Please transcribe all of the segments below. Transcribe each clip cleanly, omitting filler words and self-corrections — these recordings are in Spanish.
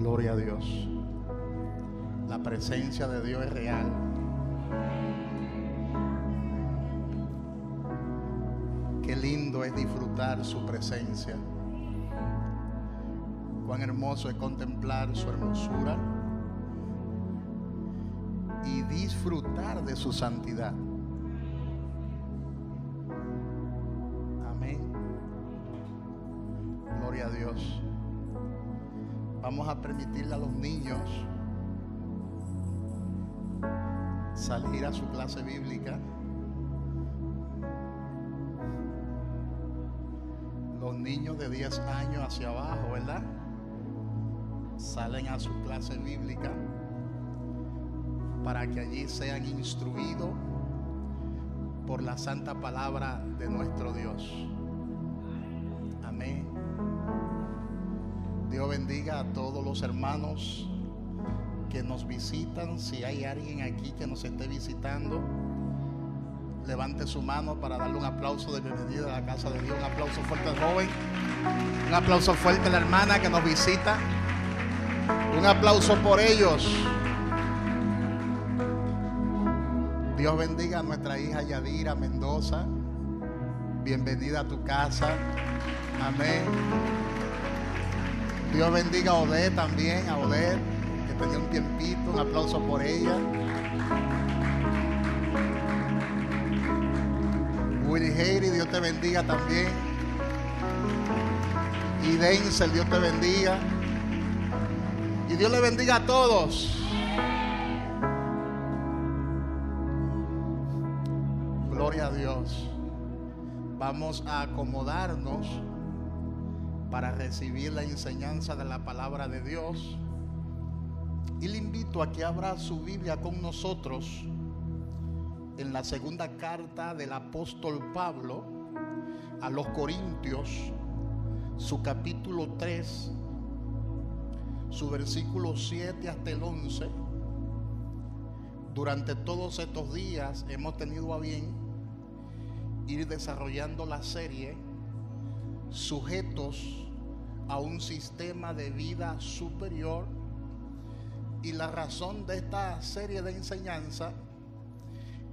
Gloria a Dios. La presencia de Dios es real. Qué lindo es disfrutar su presencia. Cuán hermoso es contemplar su hermosura y disfrutar de su santidad. Amén. Gloria a Dios. Vamos a permitirle a los niños salir a su clase bíblica. Los niños de 10 años hacia abajo, ¿verdad? Salen a su clase bíblica para que allí sean instruidos por la santa palabra de nuestro Dios. Amén. Dios bendiga a todos los hermanos que nos visitan. Si hay alguien aquí que nos esté visitando, levante su mano para darle un aplauso de bienvenida a la casa de Dios. Un aplauso fuerte al joven. Un aplauso fuerte a la hermana que nos visita. Un aplauso por ellos. Dios bendiga a nuestra hija Yadira Mendoza. Bienvenida a tu casa. Amén. Dios bendiga a Odette también, a Odette, que tenía un tiempito. Un aplauso por ella. Willy Heiri, Dios te bendiga también. Y Denzel, Dios te bendiga. Y Dios le bendiga a todos. Gloria a Dios. Vamos a acomodarnos para recibir la enseñanza de la palabra de Dios. Y le invito a que abra su Biblia con nosotros en la segunda carta del apóstol Pablo a los Corintios, su capítulo 3, su versículo 7 hasta el 11. Durante todos estos días hemos tenido a bien ir desarrollando la serie Sujetos a un sistema de vida superior. Y la razón de esta serie de enseñanza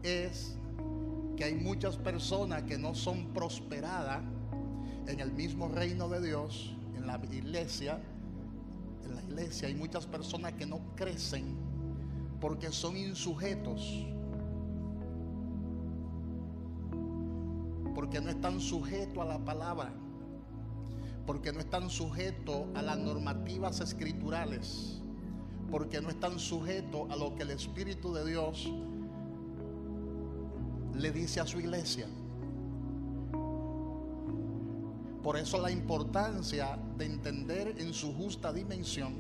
es que hay muchas personas que no son prosperadas en el mismo reino de Dios, en la iglesia. En la iglesia hay muchas personas que no crecen porque son insujetos, porque no están sujetos a la palabra, porque no están sujetos a las normativas escriturales, porque no están sujetos a lo que el Espíritu de Dios le dice a su iglesia. Por eso la importancia de entender en su justa dimensión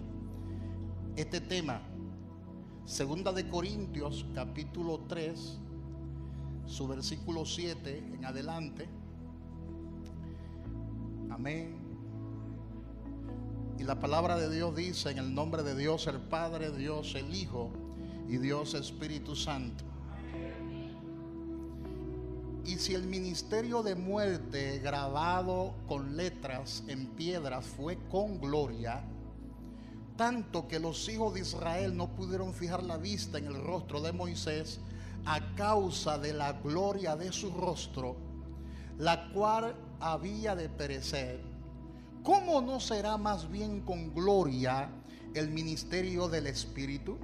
este tema. Segunda de Corintios capítulo 3, su versículo 7 en adelante. Amén. Y la palabra de Dios dice: en el nombre de Dios el Padre, Dios el Hijo y Dios Espíritu Santo. Y si el ministerio de muerte grabado con letras en piedras fue con gloria, tanto que los hijos de Israel no pudieron fijar la vista en el rostro de Moisés a causa de la gloria de su rostro, la cual había de perecer, ¿cómo no será más bien con gloria el ministerio del Espíritu?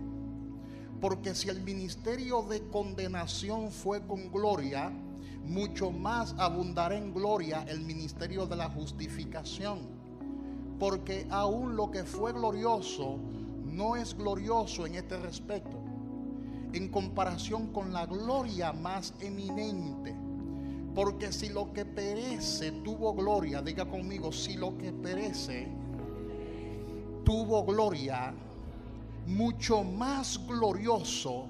Porque si el ministerio de condenación fue con gloria, mucho más abundará en gloria el ministerio de la justificación. Porque aún lo que fue glorioso no es glorioso en este respecto, en comparación con la gloria más eminente. Porque si lo que perece tuvo gloria, diga conmigo, si lo que perece tuvo gloria, mucho más glorioso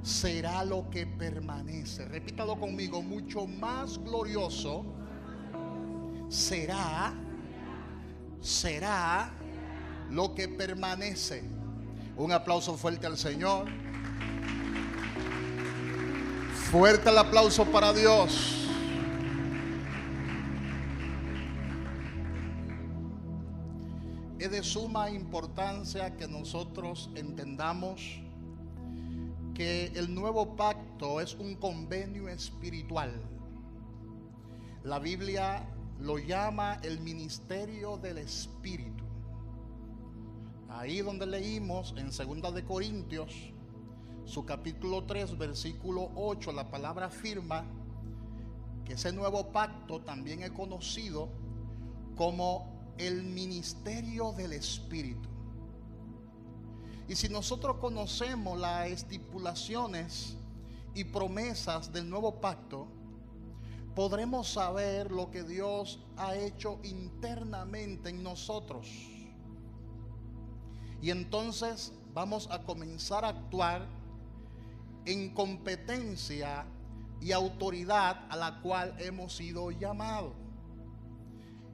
será lo que permanece. Repítalo conmigo: mucho más glorioso será lo que permanece. Un aplauso fuerte al Señor. Fuerte el aplauso para Dios. Es de suma importancia que nosotros entendamos que el nuevo pacto es un convenio espiritual. La Biblia lo llama el ministerio del Espíritu. Ahí donde leímos en 2 de Corintios, su capítulo 3, versículo 8, la palabra afirma que ese nuevo pacto también es conocido como el ministerio del Espíritu. Y si nosotros conocemos las estipulaciones y promesas del nuevo pacto, podremos saber lo que Dios ha hecho internamente en nosotros. Y entonces vamos a comenzar a actuar en competencia y autoridad a la cual hemos sido llamados.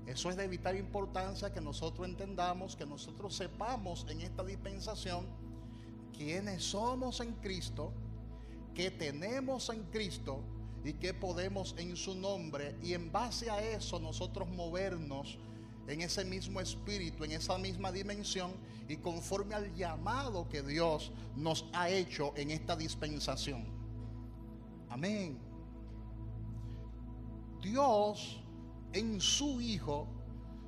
Eso es de vital importancia que nosotros entendamos, que nosotros sepamos en esta dispensación quiénes somos en Cristo, qué tenemos en Cristo y qué podemos en su nombre, y en base a eso nosotros movernos en ese mismo espíritu, en esa misma dimensión y conforme al llamado que Dios nos ha hecho en esta dispensación. Amén. Dios en su Hijo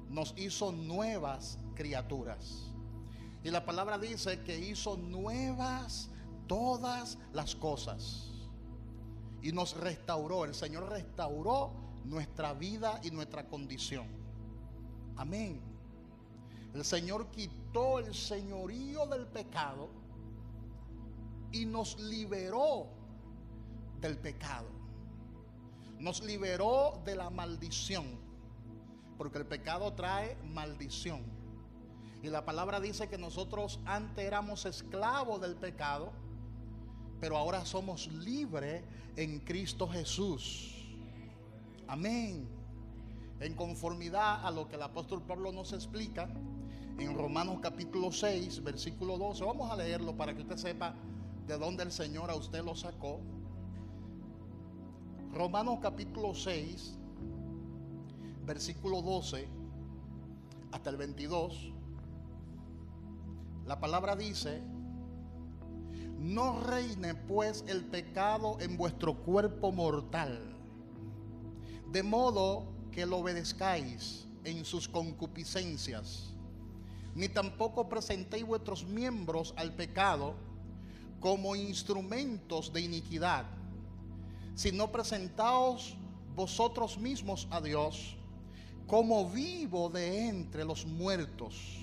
nos hizo nuevas criaturas. Y la palabra dice que hizo nuevas todas las cosas. Y nos restauró. El Señor restauró nuestra vida y nuestra condición. Amén. El Señor quitó el señorío del pecado y nos liberó del pecado. Nos liberó de la maldición, porque el pecado trae maldición. Y la palabra dice que nosotros antes éramos esclavos del pecado, pero ahora somos libres en Cristo Jesús. Amén. En conformidad a lo que el apóstol Pablo nos explica en Romanos capítulo 6, versículo 12. Vamos a leerlo para que usted sepa de dónde el Señor a usted lo sacó. Romanos capítulo 6, versículo 12 hasta el 22. La palabra dice: no reine pues el pecado en vuestro cuerpo mortal, de modo que lo obedezcáis en sus concupiscencias, ni tampoco presentéis vuestros miembros al pecado como instrumentos de iniquidad, sino presentaos vosotros mismos a Dios como vivo de entre los muertos,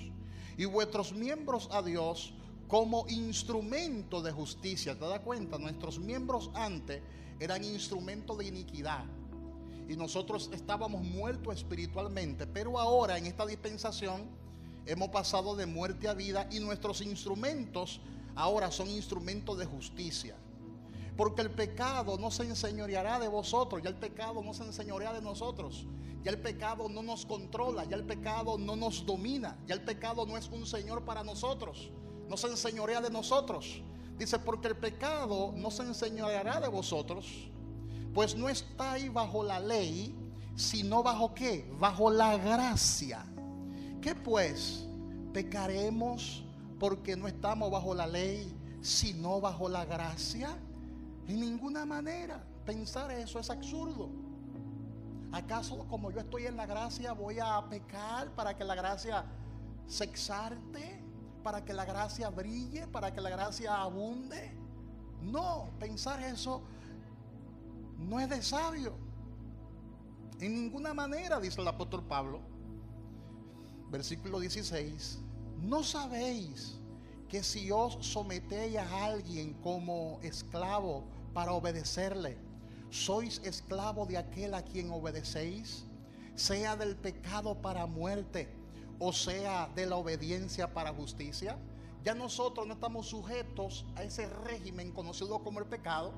y vuestros miembros a Dios como instrumento de justicia. ¿Te das cuenta? Nuestros miembros antes eran instrumentos de iniquidad y nosotros estábamos muertos espiritualmente, pero ahora en esta dispensación hemos pasado de muerte a vida y nuestros instrumentos ahora son instrumentos de justicia. Porque el pecado no se enseñoreará de vosotros, ya el pecado no se enseñorea de nosotros, ya el pecado no nos controla, ya el pecado no nos domina, ya el pecado no es un señor para nosotros, no se enseñorea de nosotros. Dice, porque el pecado no se enseñoreará de vosotros, pues no estáis bajo la ley, sino bajo ¿qué? Bajo la gracia. ¿Qué pues? ¿Pecaremos porque no estamos bajo la ley, sino bajo la gracia? En ninguna manera. Pensar eso es absurdo. ¿Acaso como yo estoy en la gracia voy a pecar para que la gracia se exalte, para que la gracia brille, para que la gracia abunde? No, pensar eso no es de sabio. En ninguna manera, dice el apóstol Pablo, versículo 16: ¿no sabéis que si os sometéis a alguien como esclavo para obedecerle, sois esclavo de aquel a quien obedecéis, sea del pecado para muerte, o sea de la obediencia para justicia? Ya nosotros no estamos sujetos a ese régimen conocido como el pecado.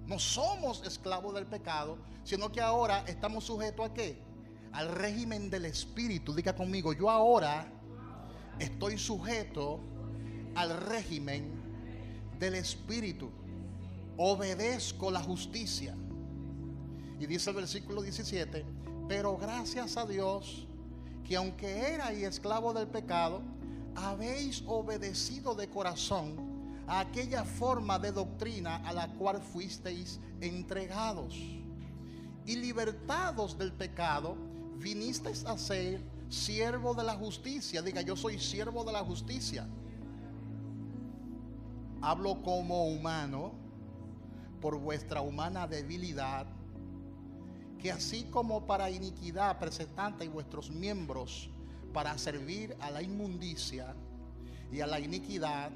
No somos esclavos del pecado, sino que ahora estamos sujetos ¿a qué? Al régimen del Espíritu. Diga conmigo: yo ahora estoy sujeto al régimen del Espíritu. Obedezco la justicia. Y dice el versículo 17: pero gracias a Dios que aunque erais esclavos del pecado, habéis obedecido de corazón a aquella forma de doctrina a la cual fuisteis entregados. Y libertados del pecado, vinisteis a ser siervo de la justicia. Diga: yo soy siervo de la justicia. Hablo como humano por vuestra humana debilidad, que así como para iniquidad presentáis vuestros miembros para servir a la inmundicia y a la iniquidad,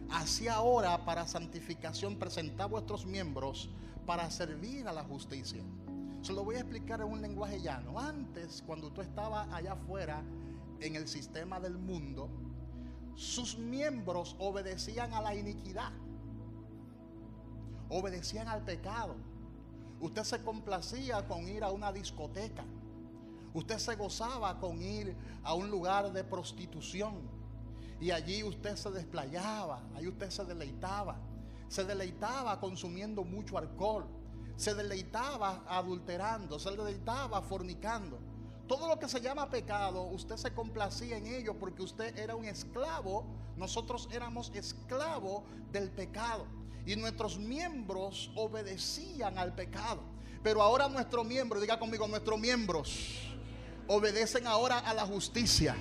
así ahora para santificación presentad vuestros miembros para servir a la justicia. Se lo voy a explicar en un lenguaje llano. Antes, cuando tú estabas allá afuera en el sistema del mundo, sus miembros obedecían a la iniquidad, obedecían al pecado. Usted se complacía con ir a una discoteca, usted se gozaba con ir a un lugar de prostitución, y allí usted se desplayaba, ahí usted se deleitaba consumiendo mucho alcohol, se deleitaba adulterando, se deleitaba fornicando. Todo lo que se llama pecado, usted se complacía en ello porque usted era un esclavo. Nosotros éramos esclavos del pecado y nuestros miembros obedecían al pecado. Pero ahora nuestros miembros, diga conmigo, nuestros miembros obedecen ahora a la justicia.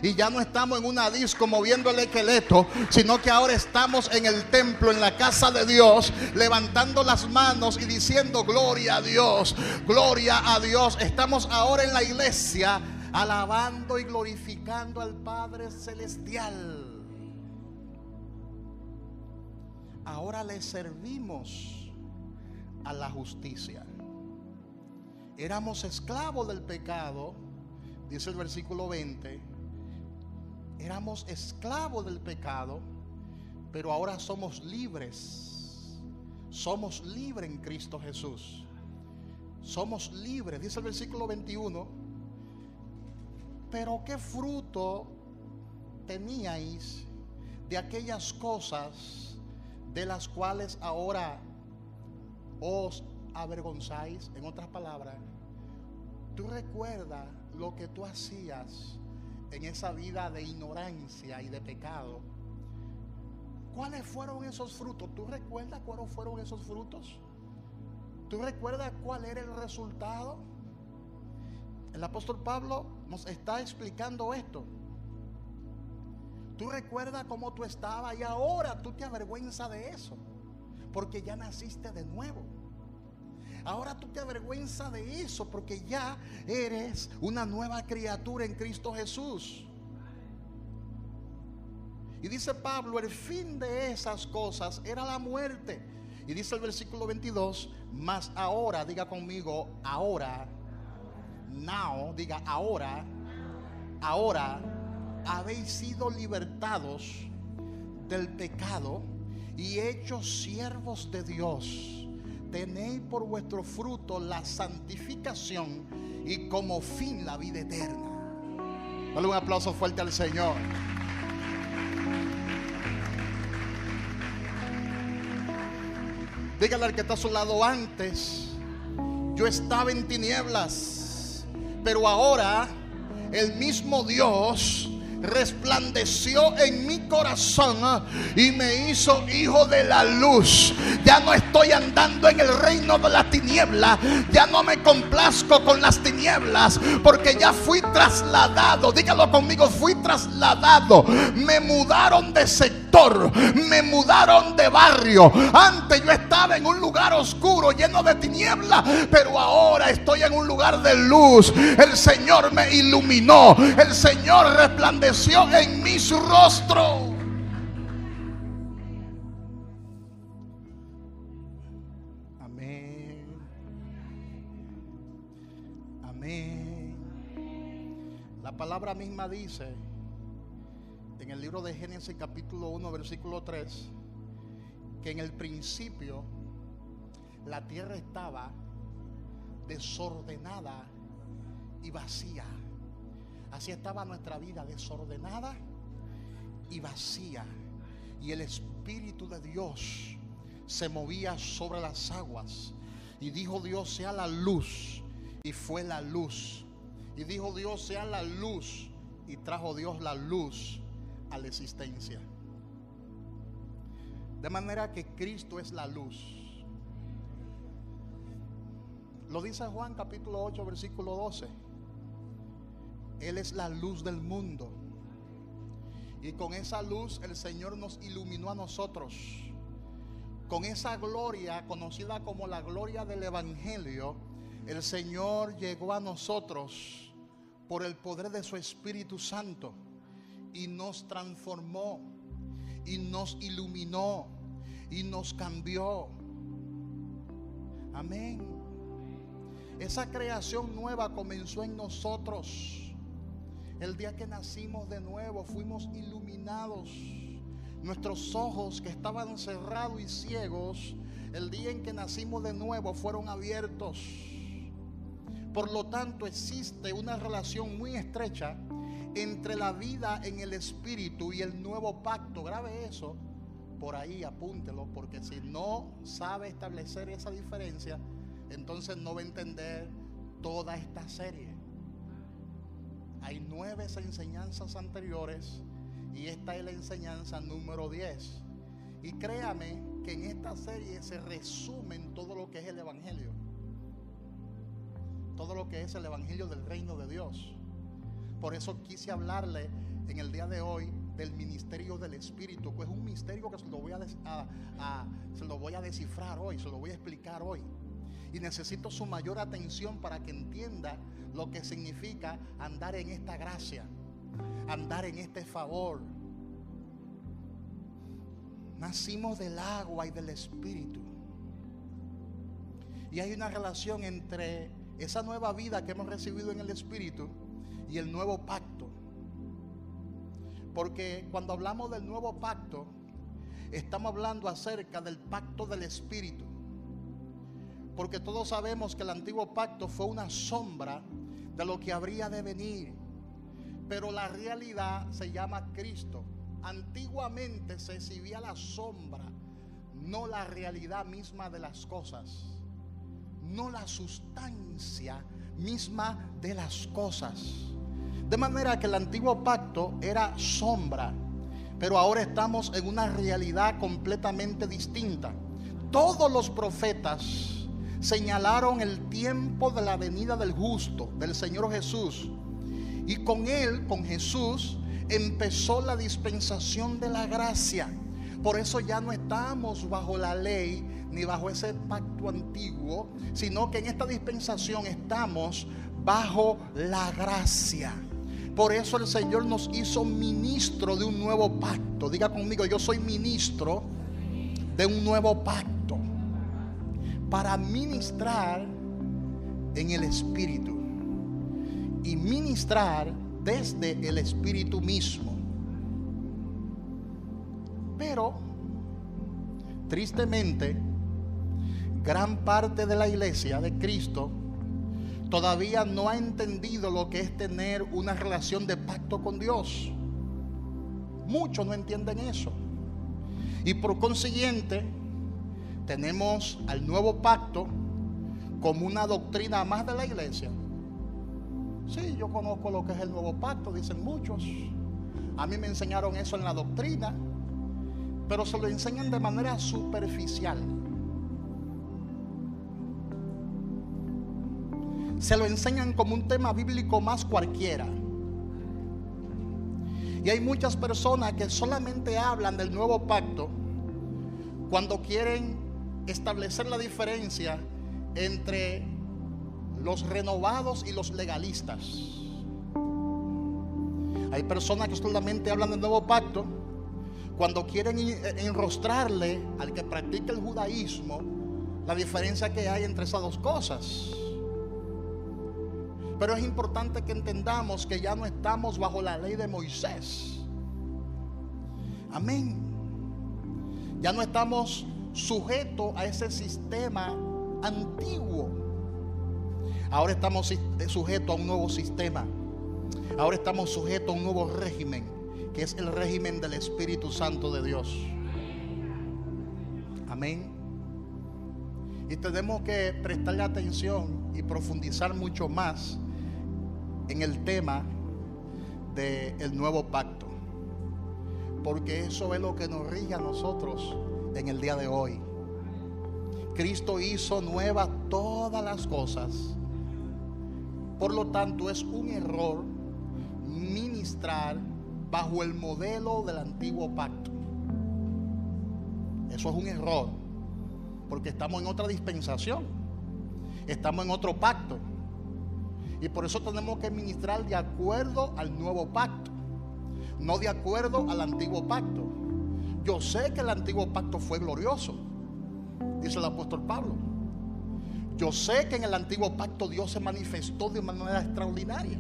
Y ya no estamos en una disco moviendo el esqueleto, sino que ahora estamos en el templo, en la casa de Dios, levantando las manos y diciendo: gloria a Dios, gloria a Dios. Estamos ahora en la iglesia alabando y glorificando al Padre Celestial. Ahora le servimos a la justicia. Éramos esclavos del pecado, dice el versículo 20. Éramos esclavos del pecado, pero ahora somos libres. Somos libres en Cristo Jesús. Somos libres, dice el versículo 21. Pero ¿qué fruto teníais de aquellas cosas de las cuales ahora os avergonzáis? En otras palabras, tú recuerdas lo que tú hacías en esa vida de ignorancia y de pecado. ¿Cuáles fueron esos frutos? ¿Tú recuerdas cuáles fueron esos frutos? ¿Tú recuerdas cuál era el resultado? El apóstol Pablo nos está explicando esto. ¿Tú recuerdas cómo tú estabas y ahora tú te avergüenzas de eso? Porque ya naciste de nuevo. Ahora tú te avergüenzas de eso porque ya eres una nueva criatura en Cristo Jesús. Y dice Pablo, el fin de esas cosas era la muerte. Y dice el versículo 22, mas ahora, diga conmigo, ahora, now, diga ahora, ahora habéis sido libertados del pecado y hechos siervos de Dios. Tenéis por vuestro fruto la santificación y como fin la vida eterna. Dale un aplauso fuerte al Señor. Dígale al que está a su lado: antes yo estaba en tinieblas, pero ahora el mismo Dios resplandeció en mi corazón y me hizo hijo de la luz. Ya no estoy andando en el reino de la tiniebla, ya no me complazco con las tinieblas, porque ya fui trasladado. Dígalo conmigo: fui trasladado. Me mudaron de sector, me mudaron de barrio. Antes yo estaba en un lugar oscuro lleno de tiniebla, pero ahora estoy en un lugar de luz. El Señor me iluminó, el Señor resplandeció en mi rostro. Amén. Amén. La palabra misma dice en el libro de Génesis capítulo 1 versículo 3 que en el principio la tierra estaba desordenada y vacía. Así estaba nuestra vida, desordenada y vacía. Y el Espíritu de Dios se movía sobre las aguas. Y dijo Dios: sea la luz. Y fue la luz. Y dijo Dios, sea la luz, y trajo Dios la luz a la existencia. De manera que Cristo es la luz. Lo dice Juan capítulo 8 versículo 12. Él es la luz del mundo. Y con esa luz el Señor nos iluminó a nosotros. Con esa gloria conocida como la gloria del Evangelio, el Señor llegó a nosotros por el poder de su Espíritu Santo y nos transformó y nos iluminó y nos cambió. Amén. Esa creación nueva comenzó en nosotros. El día que nacimos de nuevo fuimos iluminados. Nuestros ojos que estaban cerrados y ciegos, el día en que nacimos de nuevo fueron abiertos. Por lo tanto, existe una relación muy estrecha entre la vida en el Espíritu y el nuevo pacto. Grabe eso por ahí, apúntelo, porque si no sabe establecer esa diferencia, entonces no va a entender toda esta serie. Hay 9 enseñanzas anteriores y esta es la enseñanza número 10. Y créame que en esta serie se resumen todo lo que es el Evangelio. Todo lo que es el Evangelio del reino de Dios. Por eso quise hablarle en el día de hoy del ministerio del Espíritu, pues es un misterio que se lo voy a descifrar hoy, se lo voy a explicar hoy. Y necesito su mayor atención para que entienda lo que significa andar en esta gracia, andar en este favor. Nacimos del agua y del Espíritu. Y hay una relación entre esa nueva vida que hemos recibido en el Espíritu y el nuevo pacto. Porque cuando hablamos del nuevo pacto, estamos hablando acerca del pacto del Espíritu. Porque todos sabemos que el antiguo pacto fue una sombra de lo que habría de venir. Pero la realidad se llama Cristo. Antiguamente se exhibía la sombra, no la realidad misma de las cosas, no la sustancia misma de las cosas. De manera que el antiguo pacto era sombra, pero ahora estamos en una realidad completamente distinta. Todos los profetas señalaron el tiempo de la venida del justo, del Señor Jesús. Y con él, con Jesús, empezó la dispensación de la gracia. Por eso ya no estamos bajo la ley ni bajo ese pacto antiguo, sino que en esta dispensación estamos bajo la gracia. Por eso el Señor nos hizo ministro de un nuevo pacto. Diga conmigo, yo soy ministro de un nuevo pacto, para ministrar en el Espíritu y ministrar desde el Espíritu mismo. Pero tristemente, gran parte de la iglesia de Cristo todavía no ha entendido lo que es tener una relación de pacto con Dios. Muchos no entienden eso. Y por consiguiente, tenemos al nuevo pacto como una doctrina más de la iglesia. Sí, yo conozco lo que es el nuevo pacto, dicen muchos. A mí me enseñaron eso en la doctrina, pero se lo enseñan de manera superficial. Se lo enseñan como un tema bíblico más cualquiera. Y hay muchas personas que solamente hablan del nuevo pacto cuando quieren establecer la diferencia entre los renovados y los legalistas. Hay personas que solamente hablan del nuevo pacto cuando quieren enrostrarle al que practica el judaísmo la diferencia que hay entre esas dos cosas. Pero es importante que entendamos que ya no estamos bajo la ley de Moisés. Amén. Ya no estamos sujetos a ese sistema antiguo. Ahora estamos sujetos a un nuevo sistema. Ahora estamos sujetos a un nuevo régimen, que es el régimen del Espíritu Santo de Dios. Amén. Y tenemos que prestarle atención y profundizar mucho más en el tema del nuevo pacto, porque eso es lo que nos rige a nosotros en el día de hoy. Cristo hizo nuevas todas las cosas. Por lo tanto, es un error ministrar bajo el modelo del antiguo pacto. Eso es un error, porque estamos en otra dispensación, estamos en otro pacto, y por eso tenemos que ministrar de acuerdo al nuevo pacto, no de acuerdo al antiguo pacto. Yo sé que el antiguo pacto fue glorioso, dice el apóstol Pablo. Yo sé que en el antiguo pacto Dios se manifestó de manera extraordinaria.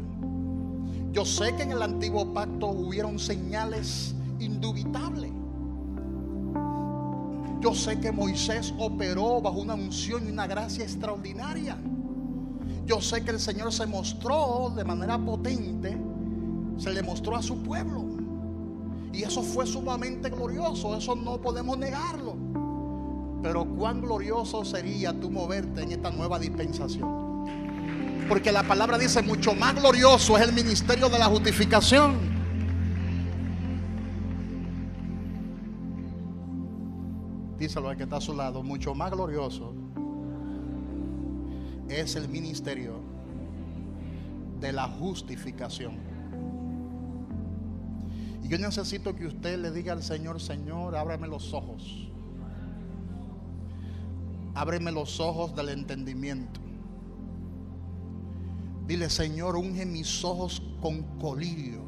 Yo sé que en el antiguo pacto hubieron señales indubitables. Yo sé que Moisés operó bajo una unción y una gracia extraordinaria. Yo sé que el Señor se mostró de manera potente, se le mostró a su pueblo, y eso fue sumamente glorioso, eso no podemos negarlo. Pero cuán glorioso sería tú moverte en esta nueva dispensación, porque la palabra dice: mucho más glorioso es el ministerio de la justificación. Díselo al que está a su lado: mucho más glorioso es el ministerio de la justificación. Y yo necesito que usted le diga al Señor: Señor, ábreme los ojos. Ábreme los ojos del entendimiento. Dile: Señor, unge mis ojos con colirio,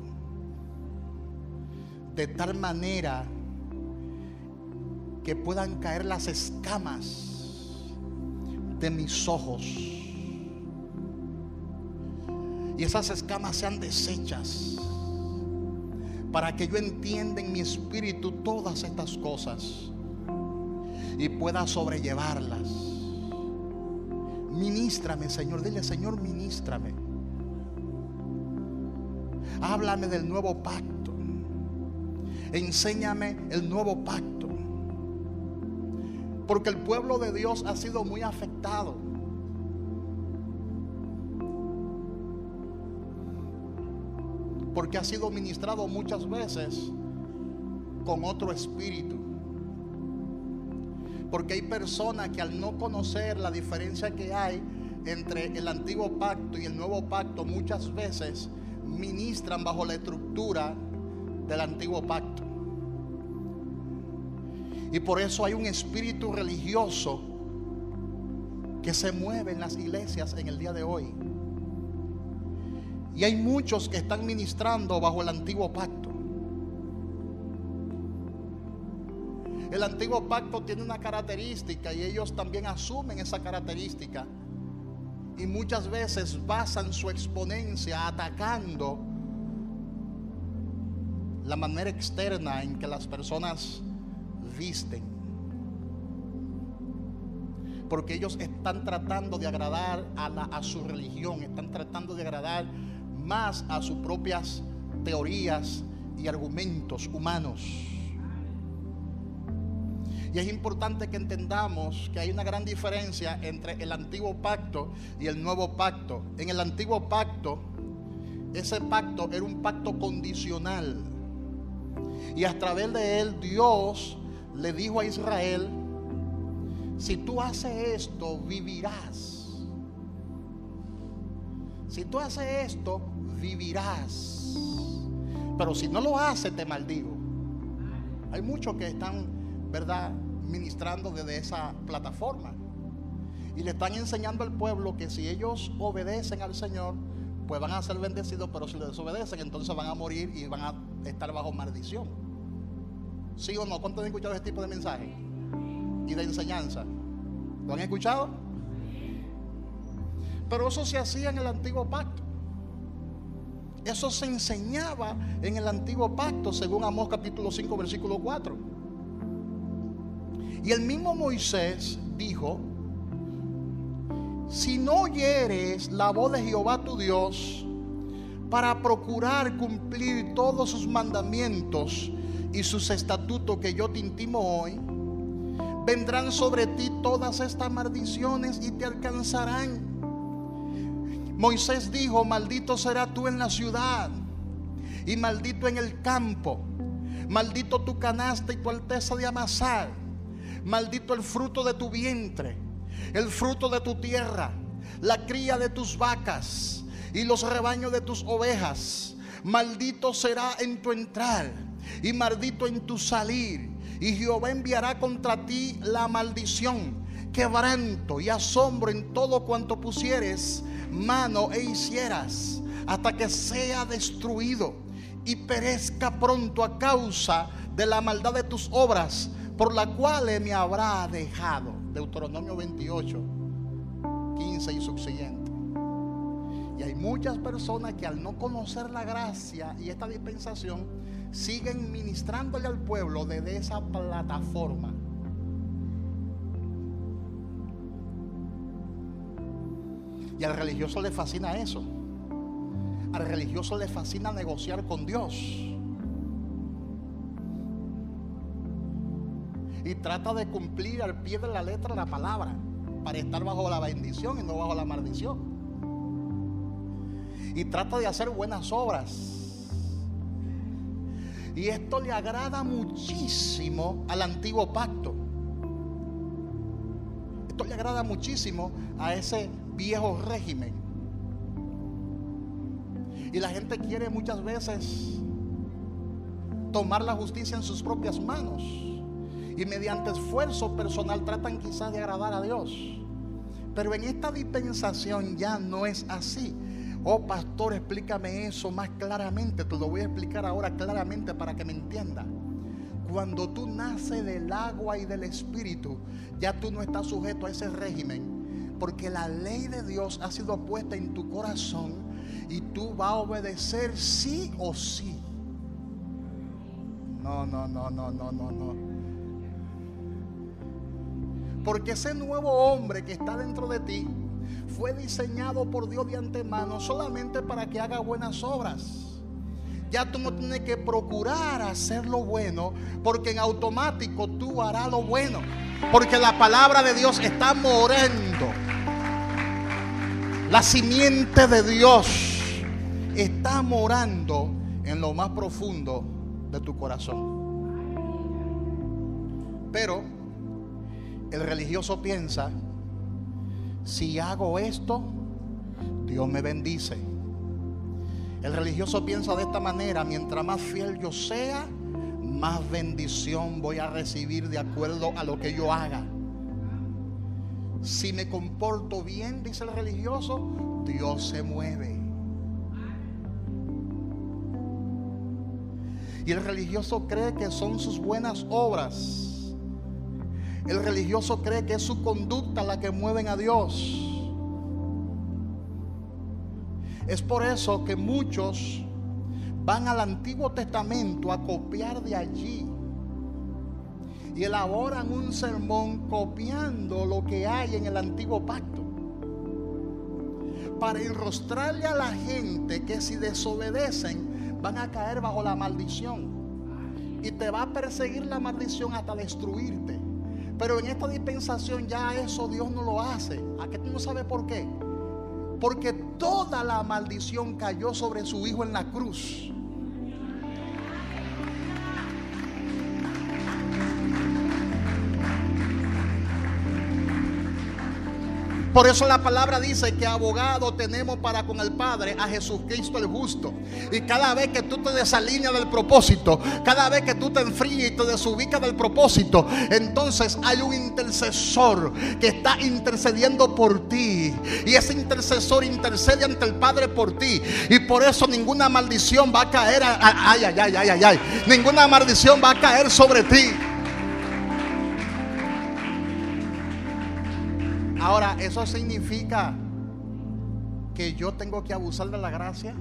de tal manera que puedan caer las escamas de mis ojos, y esas escamas sean deshechas, para que yo entienda en mi espíritu todas estas cosas y pueda sobrellevarlas. Ministrame, Señor. Dile: Señor, ministrame. Háblame del nuevo pacto. Enséñame el nuevo pacto. Porque el pueblo de Dios ha sido muy afectado. Porque ha sido ministrado muchas veces con otro espíritu. Porque hay personas que, al no conocer la diferencia que hay entre el antiguo pacto y el nuevo pacto, muchas veces ministran bajo la estructura del antiguo pacto. Y por eso hay un espíritu religioso que se mueve en las iglesias en el día de hoy. Y hay muchos que están ministrando bajo el antiguo pacto. El antiguo pacto tiene una característica y ellos también asumen esa característica. Y muchas veces basan su exponencia atacando la manera externa en que las personas visten, porque ellos están tratando de agradar a su religión, están tratando de agradar más a sus propias teorías y argumentos humanos. Y es importante que entendamos que hay una gran diferencia entre el antiguo pacto y el nuevo pacto. En el antiguo pacto, ese pacto era un pacto condicional, y a través de él Dios le dijo a Israel: si tú haces esto, vivirás. Si tú haces esto, vivirás. Pero si no lo haces, te maldigo. Hay muchos que están, ¿verdad?, ministrando desde esa plataforma, y le están enseñando al pueblo que si ellos obedecen al Señor, pues van a ser bendecidos, pero si le desobedecen, entonces van a morir y van a estar bajo maldición. ¿Sí o no? ¿Cuántos han escuchado este tipo de mensaje y de enseñanza? ¿Lo han escuchado? Pero eso se hacía en el antiguo pacto. Eso se enseñaba en el antiguo pacto, según Amós capítulo 5 versículo 4. Y el mismo Moisés dijo: si no oyeres la voz de Jehová tu Dios, para procurar cumplir todos sus mandamientos y sus estatutos que yo te intimo hoy, vendrán sobre ti todas estas maldiciones y te alcanzarán. Moisés dijo: maldito serás tú en la ciudad y maldito en el campo. Maldito tu canasta y tu alteza de amasar. Maldito el fruto de tu vientre, el fruto de tu tierra, la cría de tus vacas y los rebaños de tus ovejas. Maldito será en tu entrar y maldito en tu salir. Y Jehová enviará contra ti la maldición, quebranto y asombro en todo cuanto pusieres mano e hicieras, hasta que sea destruido y perezca pronto a causa de la maldad de tus obras, por la cual me habrá dejado. Deuteronomio 28, 15 y subsiguiente. Y hay muchas personas que al no conocer la gracia y esta dispensación, siguen ministrándole al pueblo desde esa plataforma. Y al religioso le fascina eso. Al religioso le fascina negociar con Dios. Y trata de cumplir al pie de la letra la palabra, para estar bajo la bendición y no bajo la maldición. Y trata de hacer buenas obras. Y esto le agrada muchísimo al antiguo pacto. Esto le agrada muchísimo a ese viejo régimen. Y la gente quiere muchas veces tomar la justicia en sus propias manos. Y mediante esfuerzo personal tratan quizás de agradar a Dios. Pero en esta dispensación ya no es así. Oh pastor, explícame eso más claramente. Te lo voy a explicar ahora claramente para que me entienda. Cuando tú naces del agua y del espíritu, ya tú no estás sujeto a ese régimen, porque la ley de Dios ha sido puesta en tu corazón y tú vas a obedecer sí o sí. No. Porque ese nuevo hombre que está dentro de ti fue diseñado por Dios de antemano solamente para que haga buenas obras. Ya tú no tienes que procurar hacer lo bueno, porque en automático tú harás lo bueno, porque la palabra de Dios está morando. La simiente de Dios está morando en lo más profundo de tu corazón. Pero el religioso piensa: si hago esto, Dios me bendice. El religioso piensa de esta manera: mientras más fiel yo sea, más bendición voy a recibir de acuerdo a lo que yo haga. Si me comporto bien, dice el religioso, Dios se mueve. Y el religioso cree que son sus buenas obras. El religioso cree que es su conducta la que mueven a Dios. Es por eso que muchos van al Antiguo Testamento a copiar de allí y elaboran un sermón copiando lo que hay en el Antiguo Pacto, para enrostrarle a la gente que si desobedecen van a caer bajo la maldición y te va a perseguir la maldición hasta destruirte. Pero en esta dispensación ya eso Dios no lo hace. ¿A qué tú no sabes por qué? Porque toda la maldición cayó sobre su hijo en la cruz. Por eso la palabra dice que abogado tenemos para con el Padre a Jesucristo el justo. Y cada vez que tú te desalineas del propósito, cada vez que tú te enfrías y te desubicas del propósito, entonces hay un intercesor que está intercediendo por ti. Y ese intercesor intercede ante el Padre por ti. Y por eso ninguna maldición va a caer. Ninguna maldición va a caer sobre ti. Ahora, ¿eso significa que yo tengo que abusar de la gracia?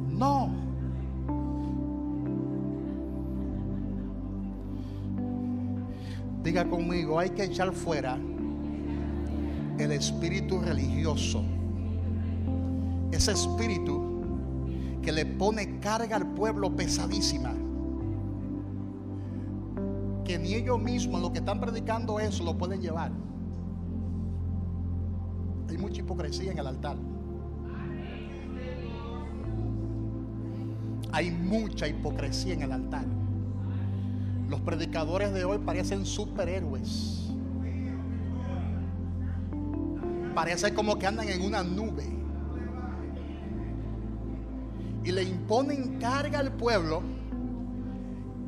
No. Diga conmigo: hay que echar fuera el espíritu religioso. Ese espíritu que le pone carga al pueblo pesadísima, que ni ellos mismos, los que están predicando eso, lo pueden llevar. Hay mucha hipocresía en el altar. Hay mucha hipocresía en el altar. Los predicadores de hoy parecen superhéroes. Parece como que andan en una nube y le imponen carga al pueblo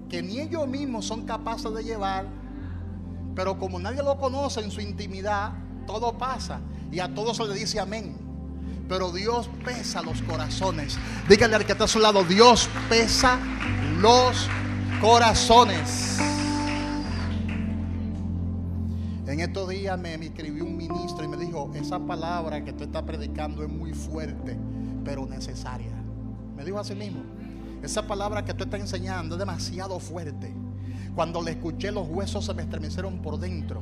que ni ellos mismos son capaces de llevar, pero como nadie lo conoce en su intimidad, todo pasa y a todos se le dice amén. Pero Dios pesa los corazones. Dígale al que está a su lado: Dios pesa los corazones. En estos días me escribió un ministro y me dijo: esa palabra que tú estás predicando es muy fuerte, pero necesaria. Me dijo así mismo: esa palabra que tú estás enseñando es demasiado fuerte. Cuando le escuché, los huesos se me estremecieron por dentro.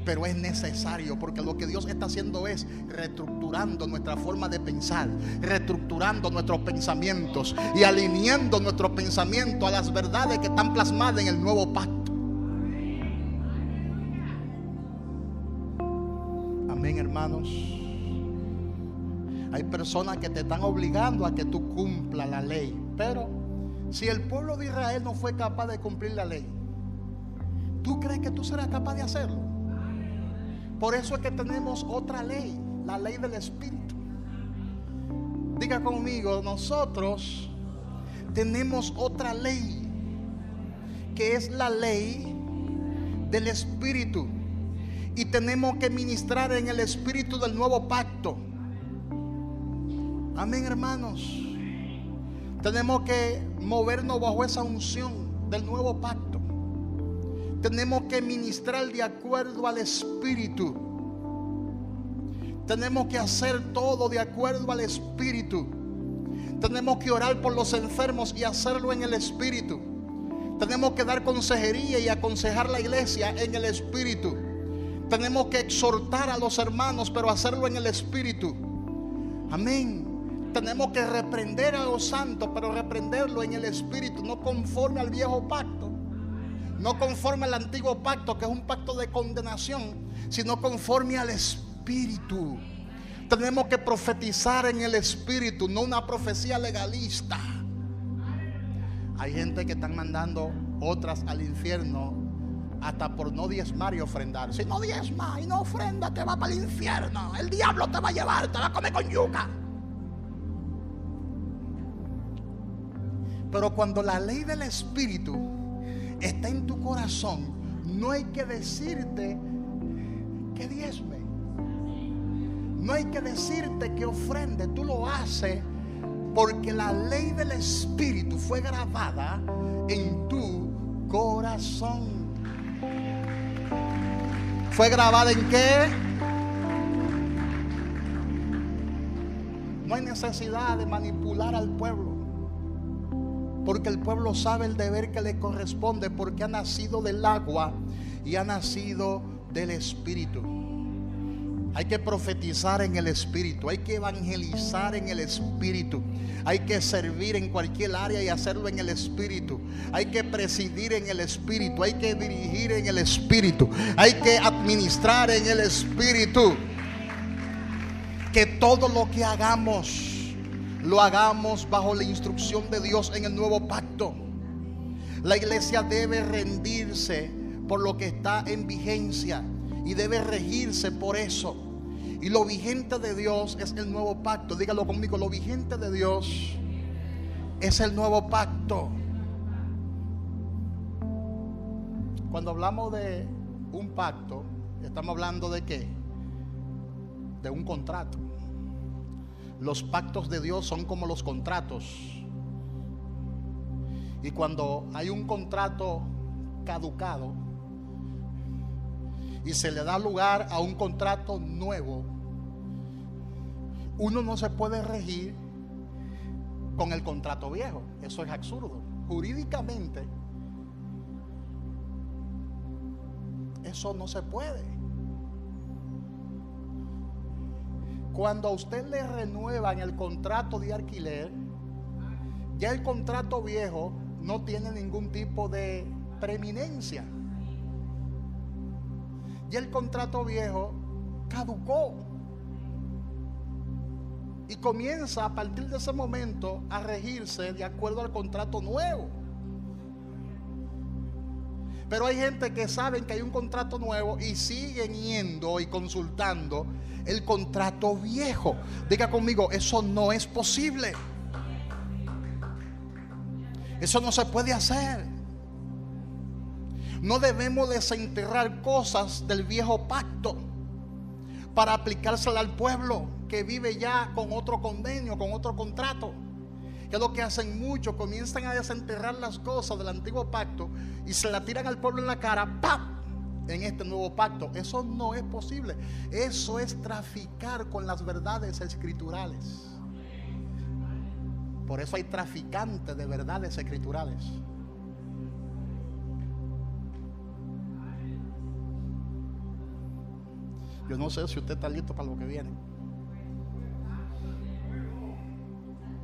Pero es necesario, porque lo que Dios está haciendo es reestructurando nuestra forma de pensar, reestructurando nuestros pensamientos y alineando nuestros pensamientos a las verdades que están plasmadas en el nuevo pacto. Amén, hermanos. Hay personas que te están obligando a que tú cumplas la ley, pero si el pueblo de Israel no fue capaz de cumplir la ley, ¿tú crees que tú serás capaz de hacerlo? Por eso es que tenemos otra ley, la ley del Espíritu. Diga conmigo: nosotros tenemos otra ley, que es la ley del Espíritu. Y tenemos que ministrar en el Espíritu del nuevo pacto. Amén, hermanos. Tenemos que movernos bajo esa unción del nuevo pacto. Tenemos que ministrar de acuerdo al Espíritu. Tenemos que hacer todo de acuerdo al Espíritu. Tenemos que orar por los enfermos y hacerlo en el Espíritu. Tenemos que dar consejería y aconsejar la iglesia en el Espíritu. Tenemos que exhortar a los hermanos, pero hacerlo en el Espíritu. Amén. Tenemos que reprender a los santos, pero reprenderlo en el Espíritu, no conforme al viejo pacto, no conforme al antiguo pacto, que es un pacto de condenación, sino conforme al Espíritu. Tenemos que profetizar en el Espíritu, no una profecía legalista. Hay gente que están mandando otras al infierno hasta por no diezmar y ofrendar. Si no diezma y no ofrenda, te va para el infierno. El diablo te va a llevar, te va a comer con yuca. Pero cuando la ley del Espíritu está en tu corazón, no hay que decirte que diezme, no hay que decirte que ofrende. Tú lo haces porque la ley del Espíritu fue grabada en tu corazón. ¿Fue grabada en qué? No hay necesidad de manipular al pueblo, porque el pueblo sabe el deber que le corresponde, porque ha nacido del agua y ha nacido del Espíritu. Hay que profetizar en el Espíritu, hay que evangelizar en el Espíritu, hay que servir en cualquier área y hacerlo en el Espíritu, hay que presidir en el Espíritu, hay que dirigir en el Espíritu, hay que administrar en el Espíritu. Que todo lo que hagamos, lo hagamos bajo la instrucción de Dios en el nuevo pacto. La iglesia debe rendirse por lo que está en vigencia y debe regirse por eso. Y lo vigente de Dios es el nuevo pacto. Dígalo conmigo: lo vigente de Dios es el nuevo pacto. Cuando hablamos de un pacto, estamos hablando de ¿qué? De un contrato. Los pactos de Dios son como los contratos. Y cuando hay un contrato caducado y se le da lugar a un contrato nuevo, uno no se puede regir con el contrato viejo. Eso es absurdo. Jurídicamente, eso no se puede. Cuando a usted le renuevan el contrato de alquiler, ya el contrato viejo no tiene ningún tipo de preeminencia. Ya el contrato viejo caducó. y comienza a partir de ese momento a regirse de acuerdo al contrato nuevo. Pero hay gente que saben que hay un contrato nuevo y siguen yendo y consultando el contrato viejo. Diga conmigo, eso no es posible. Eso no se puede hacer. No debemos desenterrar cosas del viejo pacto para aplicársela al pueblo que vive ya con otro convenio, con otro contrato. Que es lo que hacen muchos, comienzan a desenterrar las cosas del antiguo pacto y se la tiran al pueblo en la cara, ¡pam!, en este nuevo pacto. Eso no es posible. Eso es traficar con las verdades escriturales. Por eso hay traficantes de verdades escriturales. Yo no sé si usted está listo para lo que viene,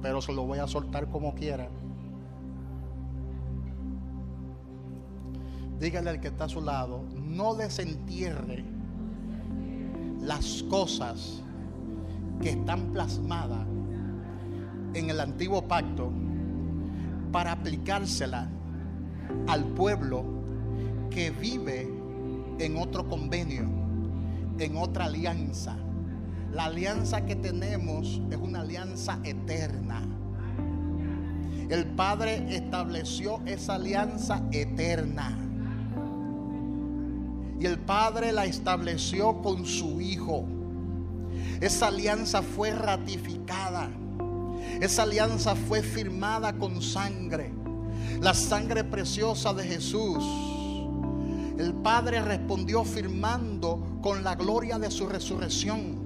pero se lo voy a soltar como quiera. Dígale al que está a su lado, no desentierre las cosas que están plasmadas en el antiguo pacto para aplicársela al pueblo que vive en otro convenio, en otra alianza. La alianza que tenemos es una alianza eterna. El Padre estableció esa alianza eterna y el Padre la estableció con su Hijo. Esa alianza fue ratificada. Esa alianza fue firmada con sangre, la sangre preciosa de Jesús. El Padre respondió firmando con la gloria de su resurrección.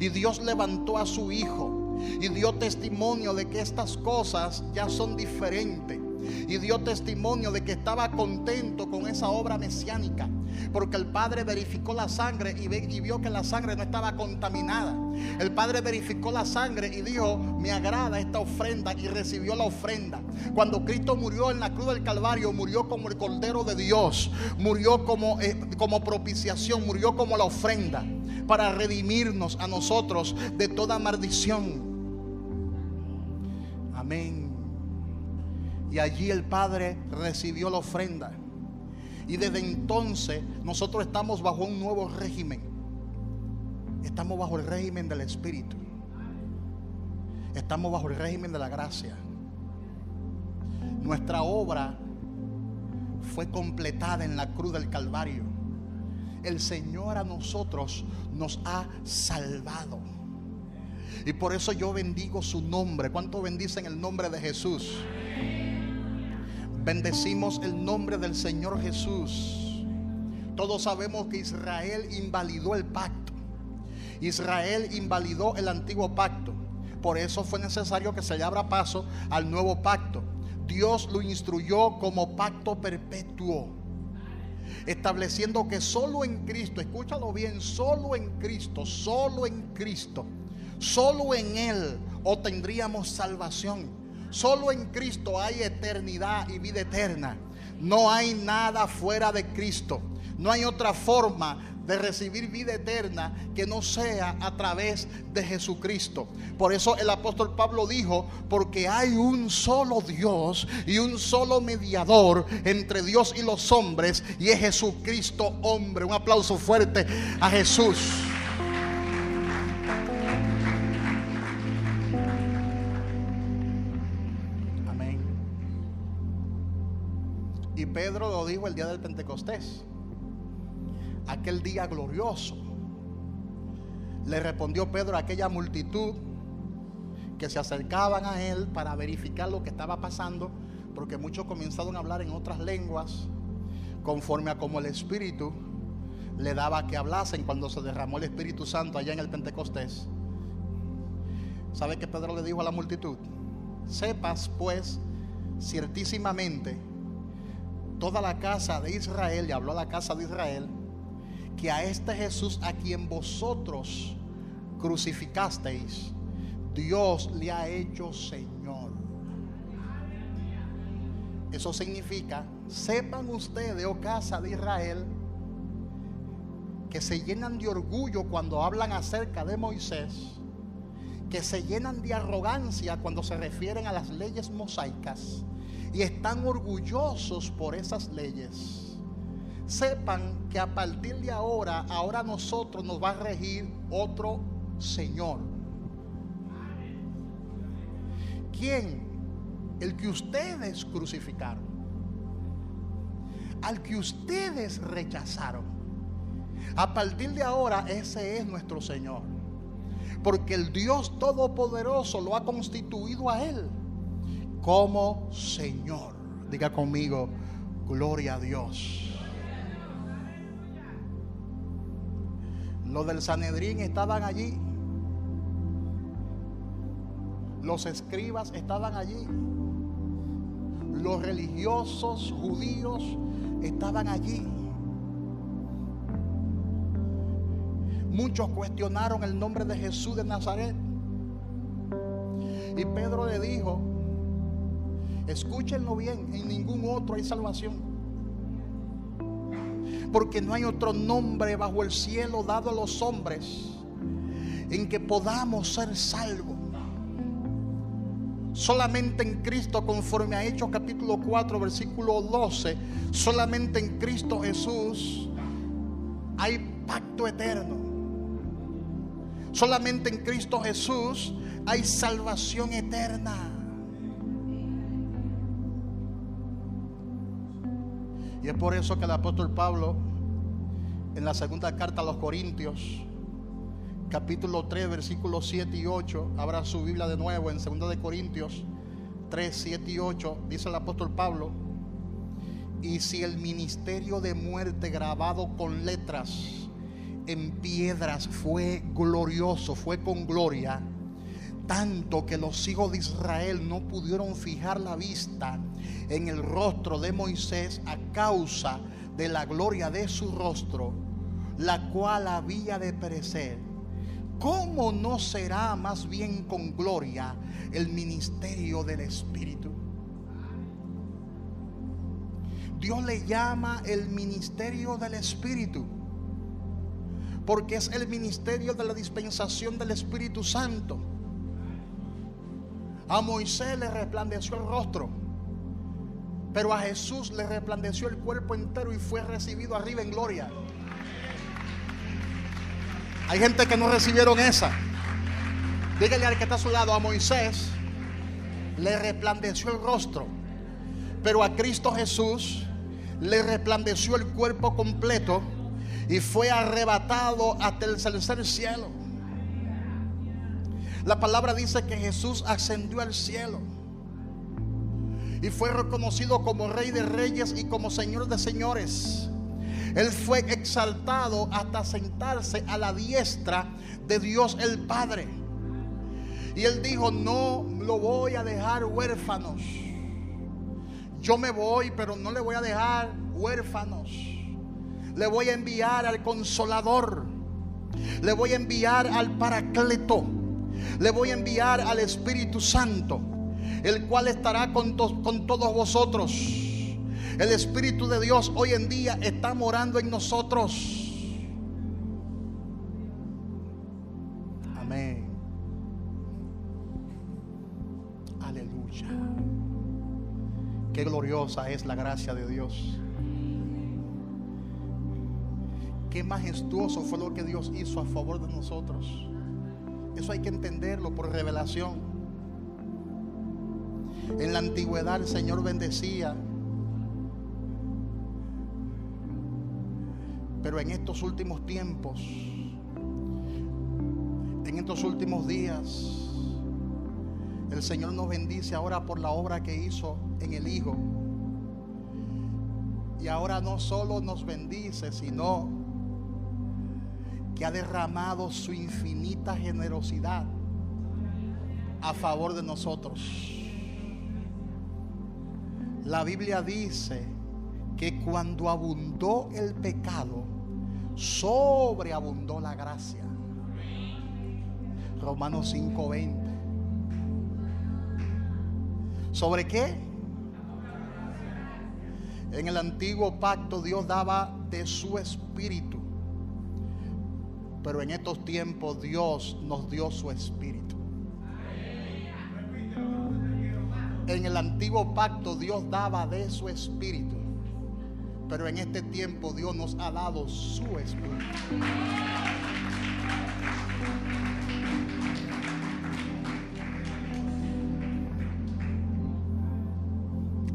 Y Dios levantó a su Hijo y dio testimonio de que estas cosas ya son diferentes. Y dio testimonio de que estaba contento con esa obra mesiánica, porque el Padre verificó la sangre y vio que la sangre no estaba contaminada. El Padre verificó la sangre y dijo: me agrada esta ofrenda, y recibió la ofrenda. Cuando Cristo murió en la cruz del Calvario, murió como el Cordero de Dios, murió como propiciación, murió como la ofrenda para redimirnos a nosotros de toda maldición. Amén. Y allí el Padre recibió la ofrenda. Y desde entonces nosotros estamos bajo un nuevo régimen. Estamos bajo el régimen del Espíritu. Estamos bajo el régimen de la gracia. Nuestra obra fue completada en la cruz del Calvario. El Señor a nosotros nos ha salvado. Y por eso yo bendigo su nombre. ¿Cuántos bendicen el nombre de Jesús? Bendecimos el nombre del Señor Jesús. Todos sabemos que Israel invalidó el pacto. Israel invalidó el antiguo pacto. Por eso fue necesario que se le abra paso al nuevo pacto. Dios lo instruyó como pacto perpetuo, estableciendo que solo en Cristo, escúchalo bien, solo en Cristo, solo en Cristo, solo en Él obtendríamos salvación. Solo en Cristo hay eternidad y vida eterna. No hay nada fuera de Cristo. No hay otra forma de recibir vida eterna que no sea a través de Jesucristo. Por eso el apóstol Pablo dijo: porque hay un solo Dios y un solo mediador entre Dios y los hombres, y es Jesucristo hombre. Un aplauso fuerte a Jesús. Y Pedro lo dijo el día del Pentecostés, aquel día glorioso. Le respondió Pedro a aquella multitud que se acercaban a él para verificar lo que estaba pasando, porque muchos comenzaron a hablar en otras lenguas conforme a como el Espíritu le daba que hablasen cuando se derramó el Espíritu Santo allá en el Pentecostés. ¿Sabe qué Pedro le dijo a la multitud? Sepas pues ciertísimamente toda la casa de Israel, y habló a la casa de Israel, que a este Jesús a quien vosotros crucificasteis, Dios le ha hecho Señor. Eso significa: sepan ustedes, oh casa de Israel, que se llenan de orgullo cuando hablan acerca de Moisés, que se llenan de arrogancia cuando se refieren a las leyes mosaicas y están orgullosos por esas leyes, sepan que a partir de ahora a nosotros nos va a regir otro Señor. ¿Quién? El que ustedes crucificaron, al que ustedes rechazaron. A partir de ahora ese es nuestro Señor, porque el Dios Todopoderoso lo ha constituido a Él como Señor. Diga conmigo, gloria a Dios. Los del Sanedrín estaban allí, los escribas estaban allí, los religiosos judíos estaban allí. Muchos cuestionaron el nombre de Jesús de Nazaret. Y Pedro le dijo: escúchenlo bien, en ningún otro hay salvación, porque no hay otro nombre bajo el cielo dado a los hombres en que podamos ser salvos. Solamente en Cristo, conforme a Hechos capítulo 4 versículo 12, solamente en Cristo Jesús hay pacto eterno. Solamente en Cristo Jesús hay salvación eterna. Y es por eso que el apóstol Pablo, en la segunda carta a los Corintios, capítulo 3, versículos 7 y 8, abra su Biblia de nuevo en 2 de Corintios 3, 7 y 8, dice el apóstol Pablo: y si el ministerio de muerte grabado con letras en piedras fue glorioso, fue con gloria, tanto que los hijos de Israel no pudieron fijar la vista en el rostro de Moisés a causa de la gloria de su rostro, la cual había de perecer, ¿cómo no será más bien con gloria el ministerio del Espíritu? Dios le llama el ministerio del Espíritu, porque es el ministerio de la dispensación del Espíritu Santo. A Moisés le resplandeció el rostro, pero a Jesús le resplandeció el cuerpo entero y fue recibido arriba en gloria. Hay gente que no recibieron esa. Dígale al que está a su lado: a Moisés le resplandeció el rostro, pero a Cristo Jesús le resplandeció el cuerpo completo y fue arrebatado hasta el tercer cielo. La palabra dice que Jesús ascendió al cielo y fue reconocido como Rey de Reyes y como Señor de Señores. Él fue exaltado hasta sentarse a la diestra de Dios el Padre. Y Él dijo: no lo voy a dejar huérfanos. Yo me voy, pero no le voy a dejar huérfanos. Le voy a enviar al Consolador. Le voy a enviar al Paracleto. Le voy a enviar al Espíritu Santo, el cual estará con todos vosotros. El Espíritu de Dios hoy en día está morando en nosotros. Amén. Aleluya. Qué gloriosa es la gracia de Dios. Qué majestuoso fue lo que Dios hizo a favor de nosotros. Eso hay que entenderlo por revelación. En la antigüedad el Señor bendecía, pero en estos últimos tiempos, en estos últimos días, el Señor nos bendice ahora por la obra que hizo en el Hijo. Y ahora no solo nos bendice, sino que ha derramado su infinita generosidad a favor de nosotros. La Biblia dice que cuando abundó el pecado, sobreabundó la gracia. Romanos 5:20. ¿Sobre qué? En el antiguo pacto Dios daba de su espíritu, pero en estos tiempos Dios nos dio su espíritu. En el antiguo pacto Dios daba de su espíritu, pero en este tiempo Dios nos ha dado su espíritu.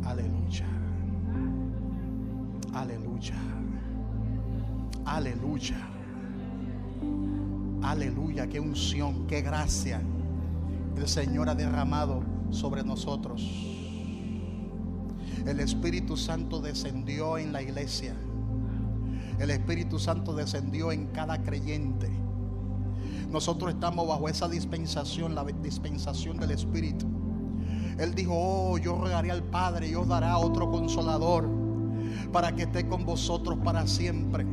Aleluya. Aleluya. Aleluya. Aleluya. Qué unción, qué gracia el Señor ha derramado sobre nosotros. El Espíritu Santo descendió en la iglesia. El Espíritu Santo descendió en cada creyente. Nosotros estamos bajo esa dispensación, la dispensación del Espíritu. Él dijo: oh, yo rogaré al Padre y os dará otro consolador para que esté con vosotros para siempre.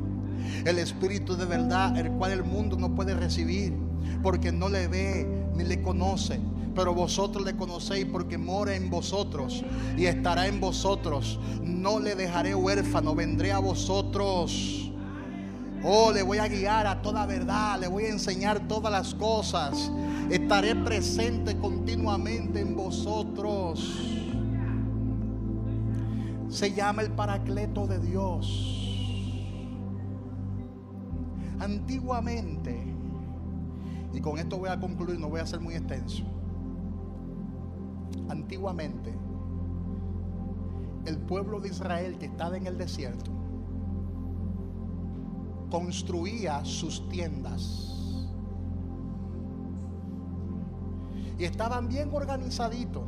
El Espíritu de verdad, el cual el mundo no puede recibir, porque no le ve ni le conoce, pero vosotros le conocéis, porque mora en vosotros y estará en vosotros. No le dejaré huérfano, vendré a vosotros. Oh, le voy a guiar a toda verdad, le voy a enseñar todas las cosas. Estaré presente continuamente en vosotros. Se llama el Paracleto de Dios. Antiguamente, y con esto voy a concluir, no voy a ser muy extenso. Antiguamente, el pueblo de Israel que estaba en el desierto construía sus tiendas y estaban bien organizaditos,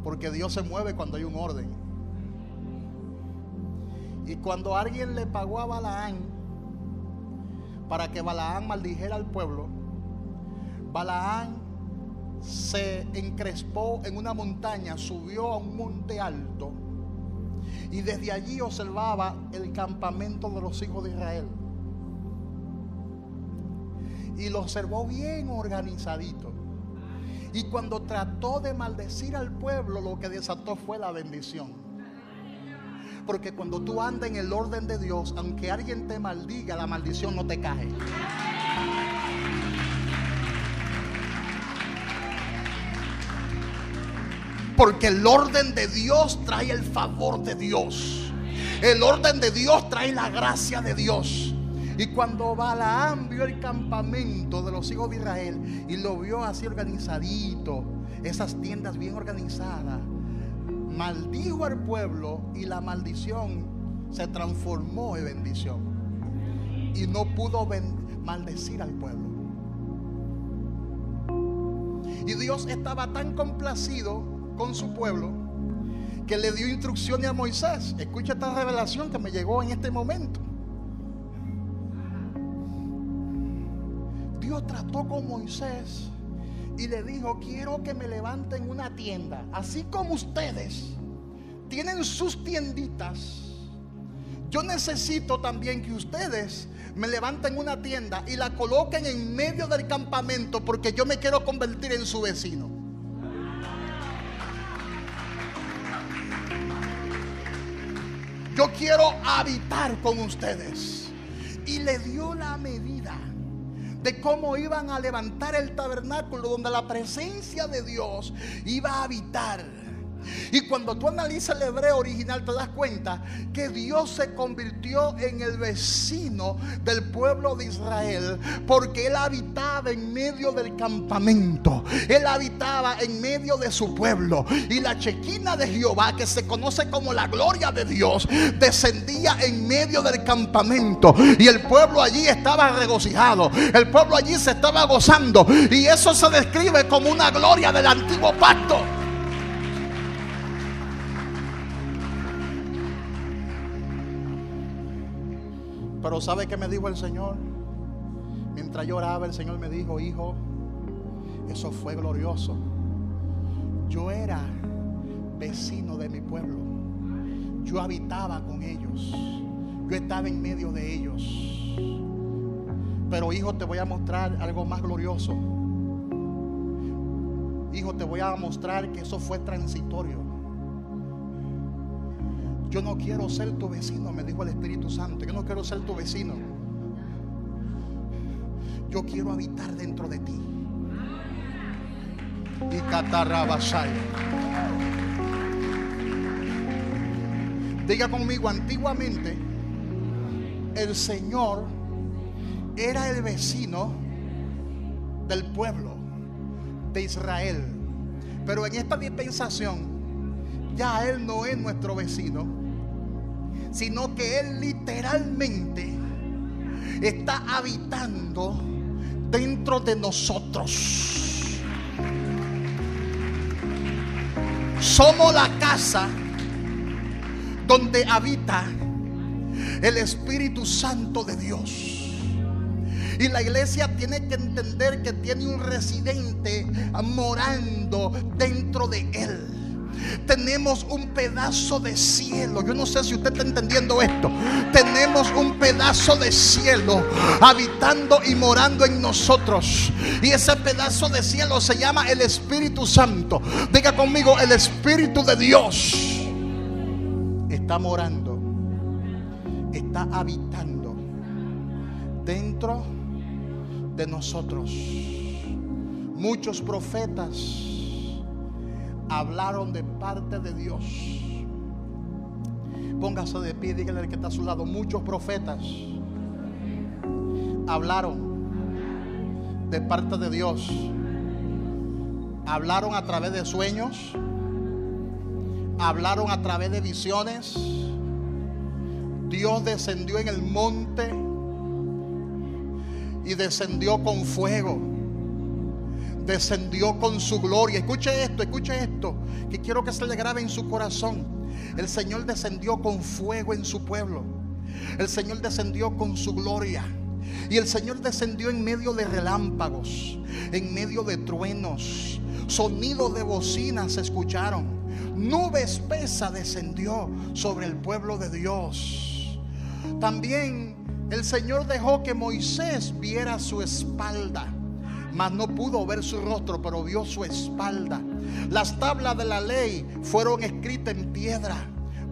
porque Dios se mueve cuando hay un orden. Y cuando alguien le pagó a Balaán para que Balaán maldijera al pueblo, Balaán se encrespó en una montaña, subió a un monte alto y desde allí observaba el campamento de los hijos de Israel. Y lo observó bien organizadito. Y cuando trató de maldecir al pueblo, lo que desató fue la bendición. Porque cuando tú andas en el orden de Dios, aunque alguien te maldiga, la maldición no te cae. Porque el orden de Dios trae el favor de Dios. El orden de Dios trae la gracia de Dios. Y cuando Balaam vio el campamento de los hijos de Israel y lo vio así organizadito, esas tiendas bien organizadas, maldijo al pueblo y la maldición se transformó en bendición. Y no pudo maldecir al pueblo. Y Dios estaba tan complacido con su pueblo que le dio instrucciones a Moisés. Escucha esta revelación que me llegó en este momento. Dios trató con Moisés y le dijo: quiero que me levanten una tienda, así como ustedes tienen sus tienditas. Yo necesito también que ustedes me levanten una tienda y la coloquen en medio del campamento, porque yo me quiero convertir en su vecino. Yo quiero habitar con ustedes. Y le dio la medida de cómo iban a levantar el tabernáculo donde la presencia de Dios iba a habitar. Y cuando tú analizas el hebreo original, te das cuenta que Dios se convirtió en el vecino del pueblo de Israel, porque Él habitaba en medio del campamento. Él habitaba en medio de su pueblo. Y la Shekinah de Jehová, que se conoce como la gloria de Dios, descendía en medio del campamento. Y el pueblo allí estaba regocijado. El pueblo allí se estaba gozando. Y eso se describe como una gloria del antiguo pacto. Pero ¿sabe qué me dijo el Señor? Mientras yo oraba, el Señor me dijo: hijo, eso fue glorioso. Yo era vecino de mi pueblo. Yo habitaba con ellos. Yo estaba en medio de ellos. Pero hijo, te voy a mostrar algo más glorioso. Hijo, te voy a mostrar que eso fue transitorio. Yo no quiero ser tu vecino, me dijo el Espíritu Santo. Yo no quiero ser tu vecino. Yo quiero habitar dentro de ti. y catarrabasaya. Diga conmigo, antiguamente el Señor era el vecino del pueblo de Israel, pero en esta dispensación ya Él no es nuestro vecino, sino que Él literalmente está habitando dentro de nosotros. Somos la casa donde habita el Espíritu Santo de Dios. Y la iglesia tiene que entender que tiene un residente morando dentro de él. Tenemos un pedazo de cielo. Yo no sé si usted está entendiendo esto. Tenemos un pedazo de cielo habitando y morando en nosotros. Y ese pedazo de cielo se llama el Espíritu Santo. Diga conmigo, el Espíritu de Dios está morando, está habitando dentro de nosotros. Muchos profetas hablaron de parte de Dios. Póngase de pie, dígale al que está a su lado. Muchos profetas hablaron de parte de Dios. Hablaron a través de sueños, hablaron a través de visiones. Dios descendió en el monte y descendió con fuego, descendió con su gloria. Escuche esto, que quiero que se le grabe en su corazón. El Señor descendió con fuego en su pueblo. El Señor descendió con su gloria. Y el Señor descendió en medio de relámpagos, en medio de truenos. Sonidos de bocinas se escucharon. Nube espesa descendió sobre el pueblo de Dios. También el Señor dejó que Moisés viera su espalda, mas no pudo ver su rostro, pero vio su espalda. Las tablas de la ley fueron escritas en piedra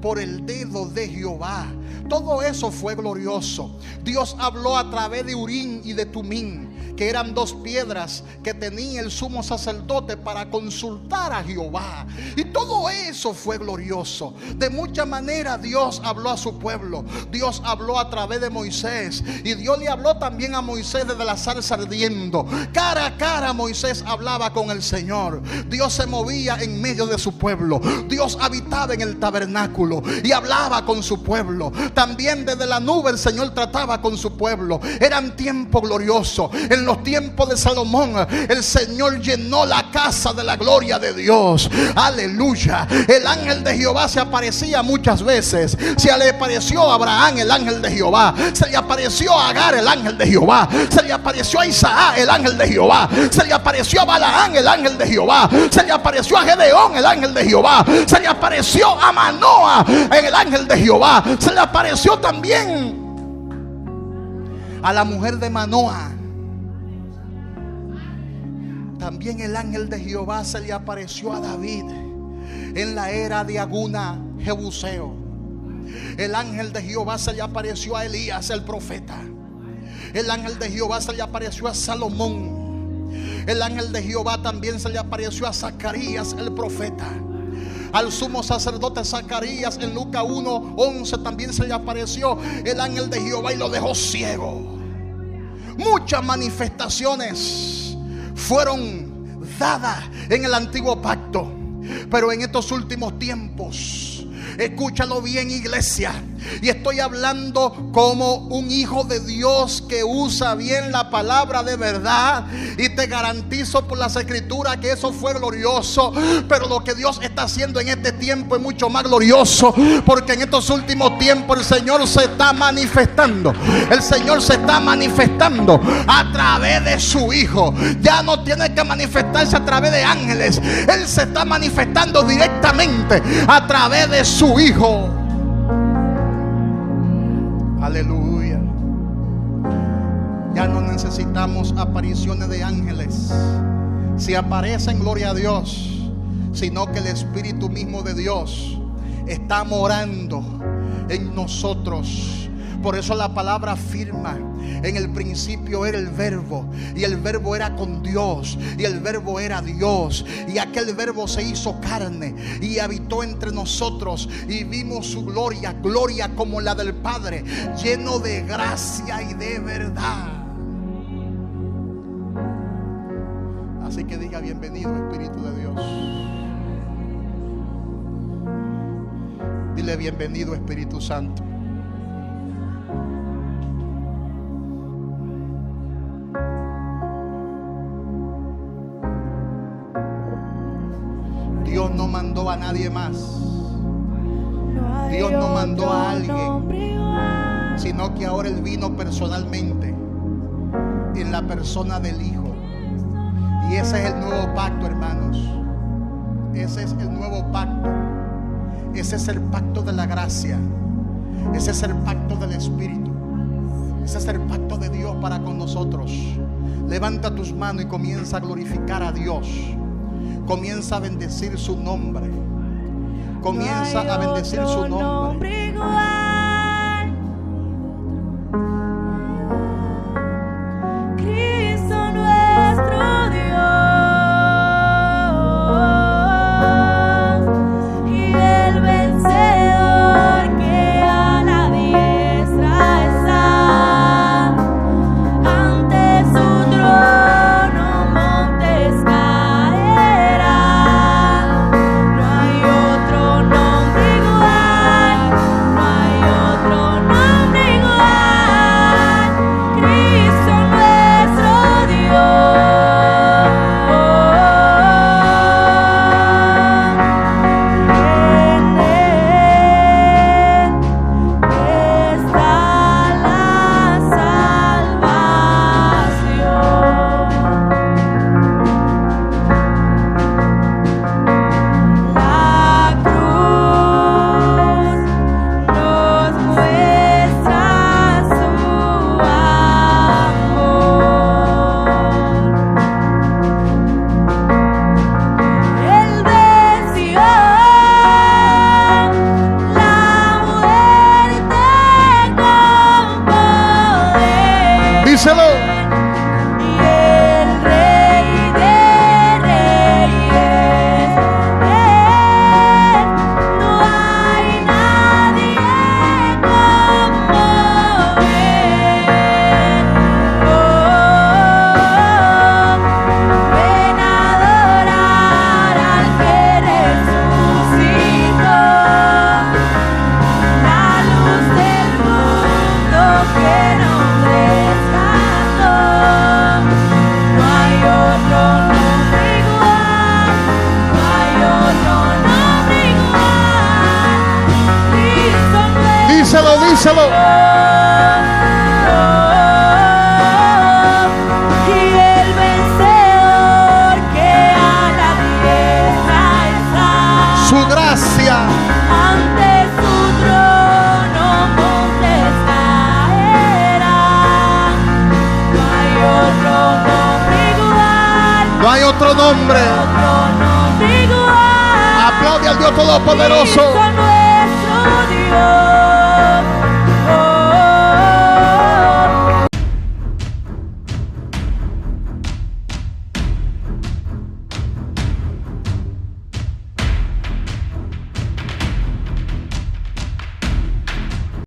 por el dedo de Jehová. Todo eso fue glorioso. Dios habló a través de Urim y de Tumim, que eran dos piedras que tenía el sumo sacerdote para consultar a Jehová. Y todo eso fue glorioso. De mucha manera Dios habló a su pueblo. Dios habló a través de Moisés, y Dios le habló también a Moisés desde la zarza ardiendo. Cara a cara Moisés hablaba con el Señor. Dios se movía en medio de su pueblo. Dios habitaba en el tabernáculo y hablaba con su pueblo. También desde la nube el Señor trataba con su pueblo. Eran tiempos gloriosos. En los tiempos de Salomón el Señor llenó la casa de la gloria de Dios. Aleluya. El ángel de Jehová se aparecía muchas veces. Se le apareció a Abraham el ángel de Jehová. Se le apareció a Agar el ángel de Jehová. Se le apareció a Isaac el ángel de Jehová. Se le apareció a Balaán el ángel de Jehová. Se le apareció a Gedeón el ángel de Jehová. Se le apareció a Manoa en el ángel de Jehová. Se le apareció también a la mujer de Manoa. También el ángel de Jehová se le apareció a David en la era de Aguna Jebuseo. El ángel de Jehová se le apareció a Elías el profeta. El ángel de Jehová se le apareció a Salomón. El ángel de Jehová también se le apareció a Zacarías el profeta. Al sumo sacerdote Zacarías en Lucas 1:11 también se le apareció el ángel de Jehová y lo dejó ciego. Muchas manifestaciones fueron dadas en el antiguo pacto, pero en estos últimos tiempos, escúchalo bien, iglesia, y estoy hablando como un hijo de Dios que usa bien la palabra de verdad, y te garantizo por las escrituras que eso fue glorioso. Pero lo que Dios está haciendo en este tiempo es mucho más glorioso, porque en estos últimos tiempos el Señor se está manifestando. El Señor se está manifestando a través de su Hijo. Ya no tiene que manifestarse a través de ángeles. Él se está manifestando directamente a través de su Hijo. Aleluya. Ya no necesitamos apariciones de ángeles. Si aparecen, gloria a Dios, sino que el Espíritu mismo de Dios está morando en nosotros. Por eso la palabra afirma: en el principio era el verbo, y el verbo era con Dios, y el verbo era Dios, y aquel verbo se hizo carne y habitó entre nosotros, y vimos su gloria, gloria como la del Padre, lleno de gracia y de verdad. Así que diga: bienvenido, Espíritu de Dios. Dile: bienvenido, Espíritu Santo. Dios no mandó a nadie más. Dios no mandó a alguien, sino que ahora Él vino personalmente en la persona del Hijo. Y ese es el nuevo pacto, hermanos. Ese es el nuevo pacto. Ese es el pacto de la gracia. Ese es el pacto del Espíritu. Ese es el pacto de Dios para con nosotros. Levanta tus manos y comienza a glorificar a Dios. Comienza a bendecir su nombre. Comienza a bendecir su nombre. Díselo. Y el vencedor que a la diestra está, su gracia ante su trono montes caerán. No hay otro nombre igual. No hay otro nombre. Otro nombre igual. Aplaude al Dios Todopoderoso. Cristo nuestro Dios.